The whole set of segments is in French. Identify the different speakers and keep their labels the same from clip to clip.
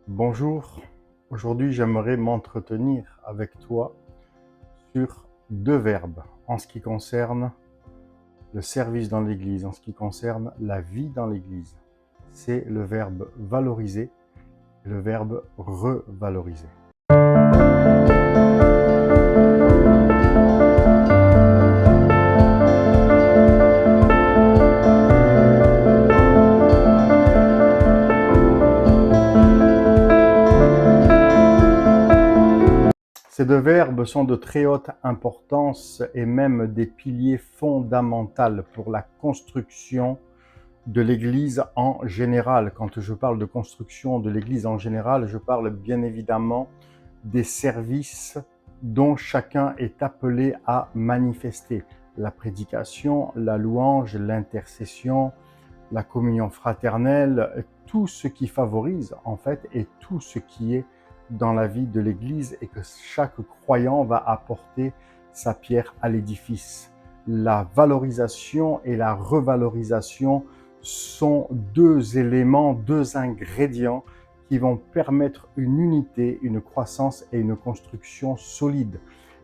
Speaker 1: Bonjour, aujourd'hui j'aimerais m'entretenir avec toi sur deux verbes en ce qui concerne le service dans l'Église, en ce qui concerne la vie dans l'Église. C'est le verbe valoriser et le verbe revaloriser. Ces deux verbes sont de très haute importance et même des piliers fondamentaux pour la construction de l'Église en général. Quand je parle de construction de l'Église en général, je parle bien évidemment des services dont chacun est appelé à manifester. La prédication, la louange, l'intercession, la communion fraternelle, tout ce qui favorise en fait et tout ce qui est dans la vie de l'Église et que chaque croyant va apporter sa pierre à l'édifice. La valorisation et la revalorisation sont deux éléments, deux ingrédients qui vont permettre une unité, une croissance et une construction solide.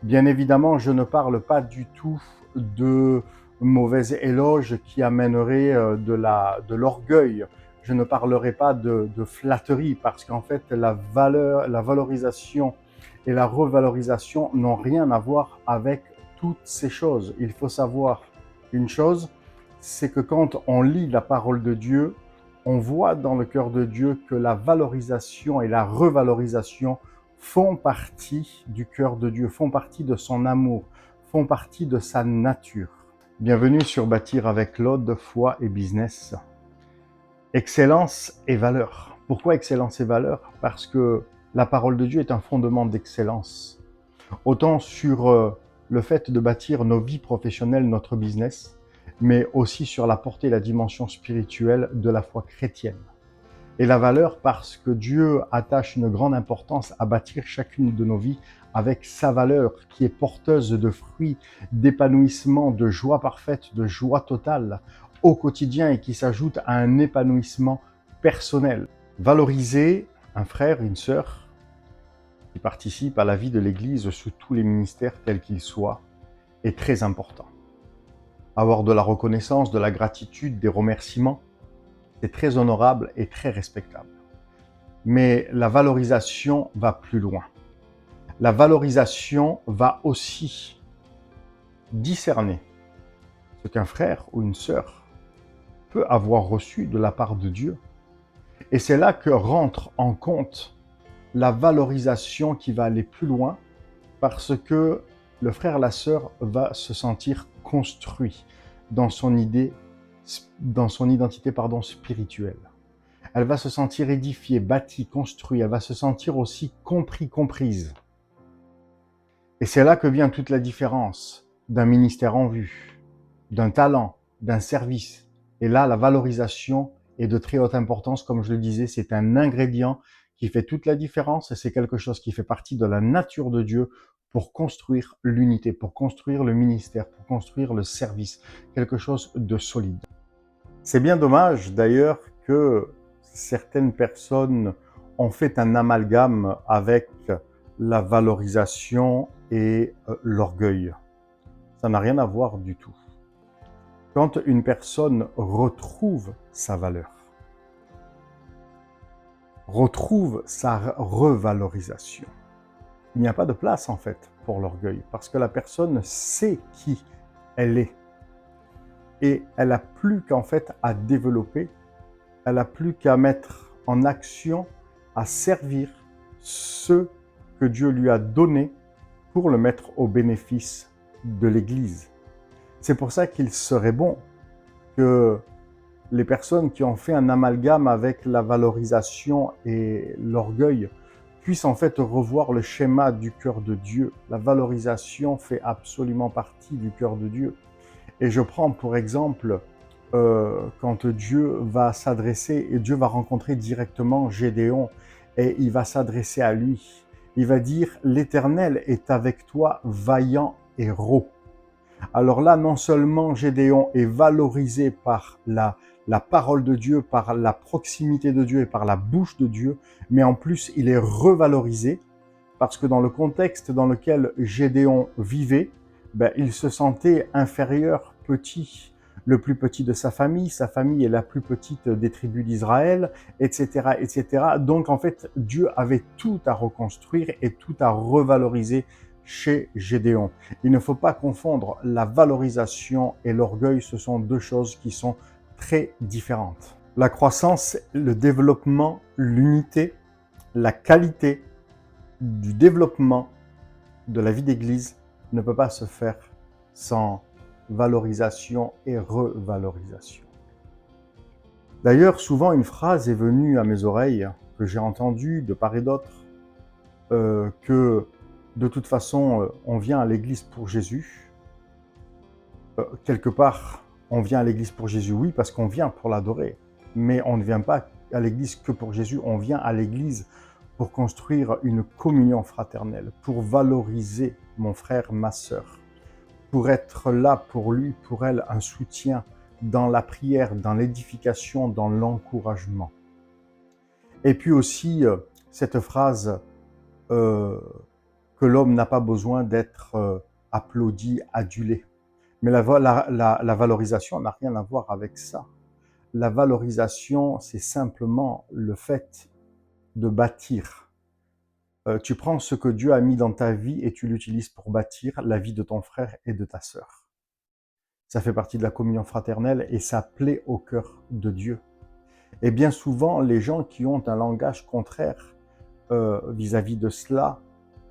Speaker 1: Bien évidemment, je ne parle pas du tout de mauvais éloges qui amèneraient de l'orgueil. Je ne parlerai pas de flatterie parce qu'en fait, la valorisation et la revalorisation n'ont rien à voir avec toutes ces choses. Il faut savoir une chose, c'est que quand on lit la parole de Dieu, on voit dans le cœur de Dieu que la valorisation et la revalorisation font partie du cœur de Dieu, font partie de son amour, font partie de sa nature. Bienvenue sur Bâtir avec Claude, foi et business. Excellence et valeur. Pourquoi excellence et valeur? Parce que la parole de Dieu est un fondement d'excellence. Autant sur le fait de bâtir nos vies professionnelles, notre business, mais aussi sur la portée et la dimension spirituelle de la foi chrétienne. Et la valeur parce que Dieu attache une grande importance à bâtir chacune de nos vies avec sa valeur qui est porteuse de fruits, d'épanouissement, de joie parfaite, de joie totale au quotidien et qui s'ajoute à un épanouissement personnel. Valoriser un frère, une sœur qui participe à la vie de l'Église sous tous les ministères quels qu'ils soient est très important. Avoir de la reconnaissance, de la gratitude, des remerciements, c'est très honorable et très respectable. Mais la valorisation va plus loin. La valorisation va aussi discerner ce qu'un frère ou une sœur peut avoir reçu de la part de Dieu. Et c'est là que rentre en compte la valorisation qui va aller plus loin parce que le frère, la sœur va se sentir construit dans son identité spirituelle. Elle va se sentir édifiée, bâtie, construite. Elle va se sentir aussi compris, comprise. Et c'est là que vient toute la différence d'un ministère en vue, d'un talent, d'un service. Et là, la valorisation est de très haute importance. Comme je le disais, c'est un ingrédient qui fait toute la différence et c'est quelque chose qui fait partie de la nature de Dieu pour construire l'unité, pour construire le ministère, pour construire le service, quelque chose de solide. C'est bien dommage d'ailleurs que certaines personnes ont fait un amalgame avec la valorisation et l'orgueil. Ça n'a rien à voir du tout. Quand une personne retrouve sa valeur, retrouve sa revalorisation, il n'y a pas de place en fait pour l'orgueil parce que la personne sait qui elle est et elle n'a plus qu'en fait à développer, elle n'a plus qu'à mettre en action, à servir ce que Dieu lui a donné pour le mettre au bénéfice de l'Église. C'est pour ça qu'il serait bon que les personnes qui ont fait un amalgame avec la valorisation et l'orgueil puissent en fait revoir le schéma du cœur de Dieu. La valorisation fait absolument partie du cœur de Dieu. Et je prends pour exemple quand Dieu va s'adresser et Dieu va rencontrer directement Gédéon et il va s'adresser à lui. Il va dire « L'Éternel est avec toi, vaillant héros ». Alors là, non seulement Gédéon est valorisé par la parole de Dieu, par la proximité de Dieu et par la bouche de Dieu, mais en plus, il est revalorisé parce que dans le contexte dans lequel Gédéon vivait, il se sentait inférieur, petit, le plus petit de sa famille est la plus petite des tribus d'Israël, etc., etc. Donc en fait, Dieu avait tout à reconstruire et tout à revaloriser chez Gédéon. Il ne faut pas confondre la valorisation et l'orgueil, ce sont deux choses qui sont très différentes. La croissance, le développement, l'unité, la qualité du développement de la vie d'église ne peut pas se faire sans valorisation et revalorisation. D'ailleurs, souvent une phrase est venue à mes oreilles, que j'ai entendue de part et d'autre, que de toute façon, on vient à l'église pour Jésus. Quelque part, on vient à l'église pour Jésus, oui, parce qu'on vient pour l'adorer. Mais on ne vient pas à l'église que pour Jésus, on vient à l'église pour construire une communion fraternelle, pour valoriser mon frère, ma sœur, pour être là pour lui, pour elle, un soutien dans la prière, dans l'édification, dans l'encouragement. Et puis aussi, cette phrase que l'homme n'a pas besoin d'être applaudi, adulé. Mais la valorisation n'a rien à voir avec ça. La valorisation, c'est simplement le fait de bâtir. Tu prends ce que Dieu a mis dans ta vie et tu l'utilises pour bâtir la vie de ton frère et de ta sœur. Ça fait partie de la communion fraternelle et ça plaît au cœur de Dieu. Et bien souvent, les gens qui ont un langage contraire vis-à-vis de cela,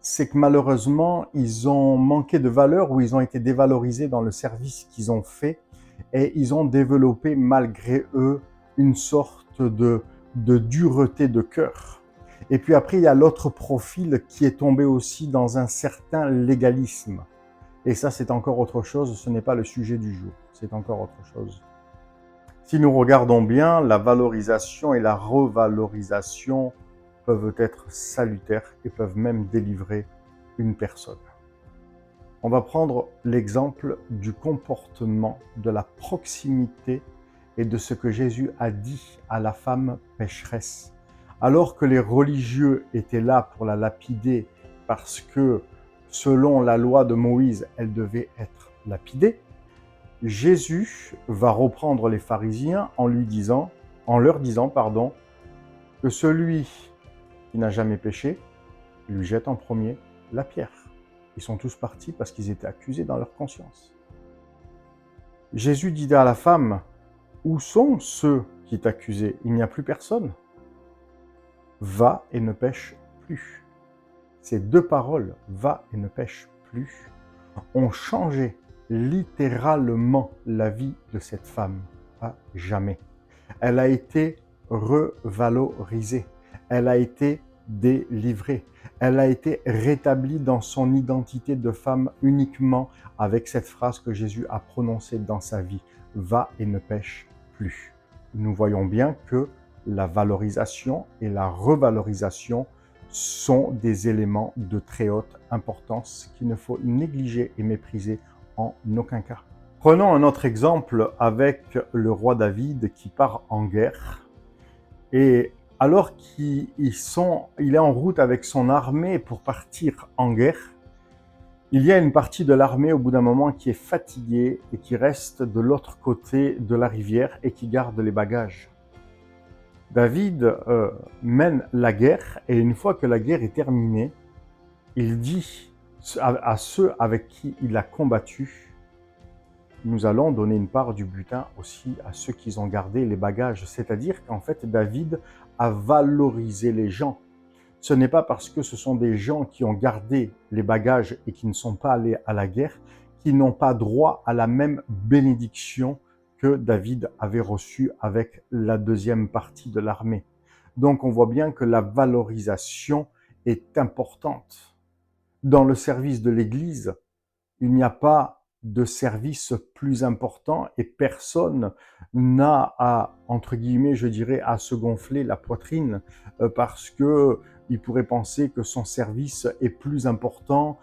Speaker 1: c'est que malheureusement, ils ont manqué de valeur ou ils ont été dévalorisés dans le service qu'ils ont fait et ils ont développé malgré eux une sorte de dureté de cœur. Et puis après, il y a l'autre profil qui est tombé aussi dans un certain légalisme. Et ça, c'est encore autre chose, ce n'est pas le sujet du jour, c'est encore autre chose. Si nous regardons bien, la valorisation et la revalorisation peuvent être salutaires et peuvent même délivrer une personne. On va prendre l'exemple du comportement, de la proximité et de ce que Jésus a dit à la femme pécheresse. Alors que les religieux étaient là pour la lapider parce que, selon la loi de Moïse, elle devait être lapidée, Jésus va reprendre les pharisiens en leur disant, que celui qui n'a jamais péché lui jette en premier la pierre. Ils sont tous partis parce qu'ils étaient accusés dans leur conscience. Jésus dit à la femme, où sont ceux qui t'accusaient? Il n'y a plus personne. Va et ne pêche plus. Ces deux paroles, va et ne pêche plus, ont changé littéralement la vie de cette femme à jamais. Elle a été revalorisée, elle a été délivrée, elle a été rétablie dans son identité de femme uniquement avec cette phrase que Jésus a prononcée dans sa vie, va et ne pêche plus. Nous voyons bien que la valorisation et la revalorisation sont des éléments de très haute importance qu'il ne faut négliger et mépriser en aucun cas. Prenons un autre exemple avec le roi David qui part en guerre. Et alors qu'il est en route avec son armée pour partir en guerre, il y a une partie de l'armée au bout d'un moment qui est fatiguée et qui reste de l'autre côté de la rivière et qui garde les bagages. David mène la guerre et une fois que la guerre est terminée, il dit à ceux avec qui il a combattu, nous allons donner une part du butin aussi à ceux qui ont gardé les bagages. C'est-à-dire qu'en fait, David a valorisé les gens. Ce n'est pas parce que ce sont des gens qui ont gardé les bagages et qui ne sont pas allés à la guerre qu'ils n'ont pas droit à la même bénédiction que David avait reçu avec la deuxième partie de l'armée. Donc on voit bien que la valorisation est importante. Dans le service de l'Église, il n'y a pas de service plus important et personne n'a à, entre guillemets, je dirais, à se gonfler la poitrine parce que il pourrait penser que son service est plus important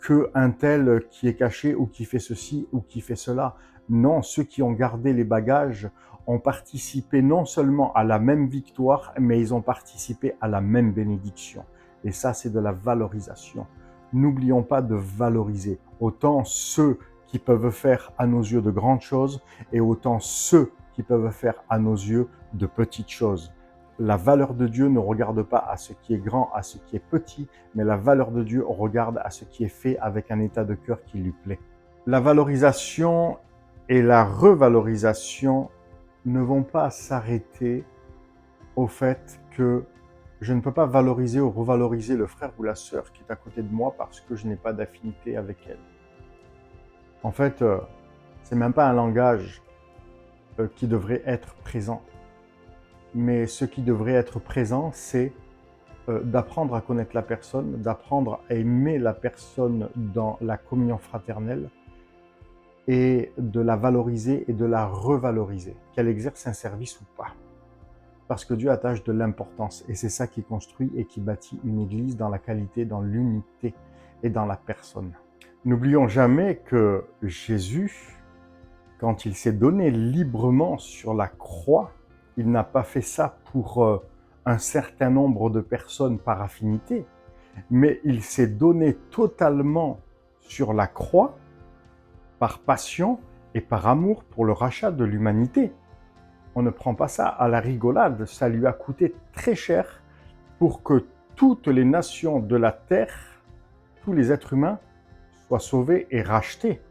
Speaker 1: qu'un tel qui est caché ou qui fait ceci ou qui fait cela. Non, ceux qui ont gardé les bagages ont participé non seulement à la même victoire, mais ils ont participé à la même bénédiction. Et ça, c'est de la valorisation. N'oublions pas de valoriser autant ceux qui peuvent faire à nos yeux de grandes choses et autant ceux qui peuvent faire à nos yeux de petites choses. La valeur de Dieu ne regarde pas à ce qui est grand, à ce qui est petit, mais la valeur de Dieu regarde à ce qui est fait avec un état de cœur qui lui plaît. La valorisation et la revalorisation ne vont pas s'arrêter au fait que je ne peux pas valoriser ou revaloriser le frère ou la sœur qui est à côté de moi parce que je n'ai pas d'affinité avec elle. En fait, c'est même pas un langage qui devrait être présent. Mais ce qui devrait être présent, c'est d'apprendre à connaître la personne, d'apprendre à aimer la personne dans la communion fraternelle et de la valoriser et de la revaloriser, qu'elle exerce un service ou pas. Parce que Dieu attache de l'importance et c'est ça qui construit et qui bâtit une église dans la qualité, dans l'unité et dans la personne. N'oublions jamais que Jésus, quand il s'est donné librement sur la croix, il n'a pas fait ça pour un certain nombre de personnes par affinité, mais il s'est donné totalement sur la croix par passion et par amour pour le rachat de l'humanité. On ne prend pas ça à la rigolade, ça lui a coûté très cher pour que toutes les nations de la terre, tous les êtres humains, soient sauvés et rachetés.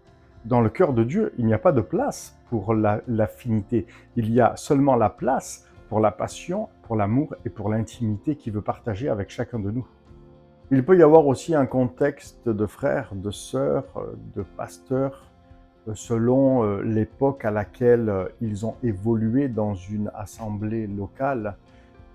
Speaker 1: Dans le cœur de Dieu, il n'y a pas de place pour l'affinité. Il y a seulement la place pour la passion, pour l'amour et pour l'intimité qu'il veut partager avec chacun de nous. Il peut y avoir aussi un contexte de frères, de sœurs, de pasteurs, selon l'époque à laquelle ils ont évolué dans une assemblée locale,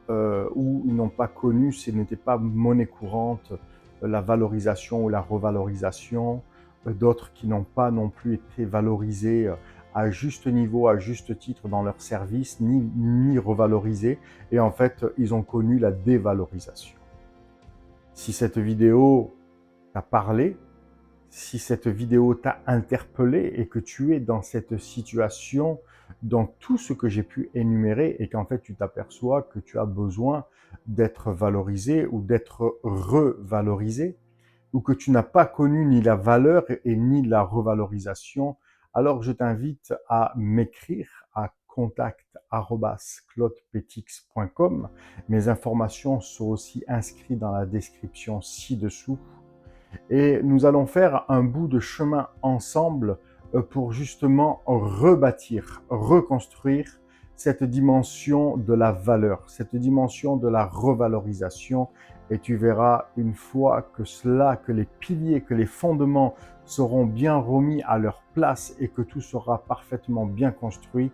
Speaker 1: où ils n'ont pas connu, ce n'était pas monnaie courante, la valorisation ou la revalorisation, d'autres qui n'ont pas non plus été valorisés à juste niveau, à juste titre dans leur service, ni revalorisés, et en fait, ils ont connu la dévalorisation. Si cette vidéo t'a parlé, si cette vidéo t'a interpellé et que tu es dans cette situation, dans tout ce que j'ai pu énumérer et qu'en fait tu t'aperçois que tu as besoin d'être valorisé ou d'être revalorisé, ou que tu n'as pas connu ni la valeur et ni la revalorisation, alors je t'invite à m'écrire à contact@claudepetix.com. Mes informations sont aussi inscrites dans la description ci-dessous. Et nous allons faire un bout de chemin ensemble pour justement rebâtir, reconstruire cette dimension de la valeur, cette dimension de la revalorisation. Et tu verras une fois que les piliers, que les fondements seront bien remis à leur place et que tout sera parfaitement bien construit,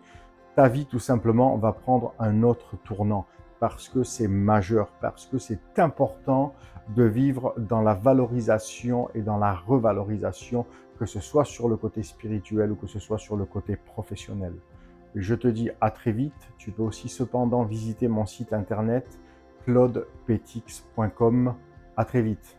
Speaker 1: ta vie tout simplement va prendre un autre tournant parce que c'est majeur, parce que c'est important de vivre dans la valorisation et dans la revalorisation, que ce soit sur le côté spirituel ou que ce soit sur le côté professionnel. Je te dis à très vite. Tu peux aussi cependant visiter mon site internet claudepetix.com. À très vite.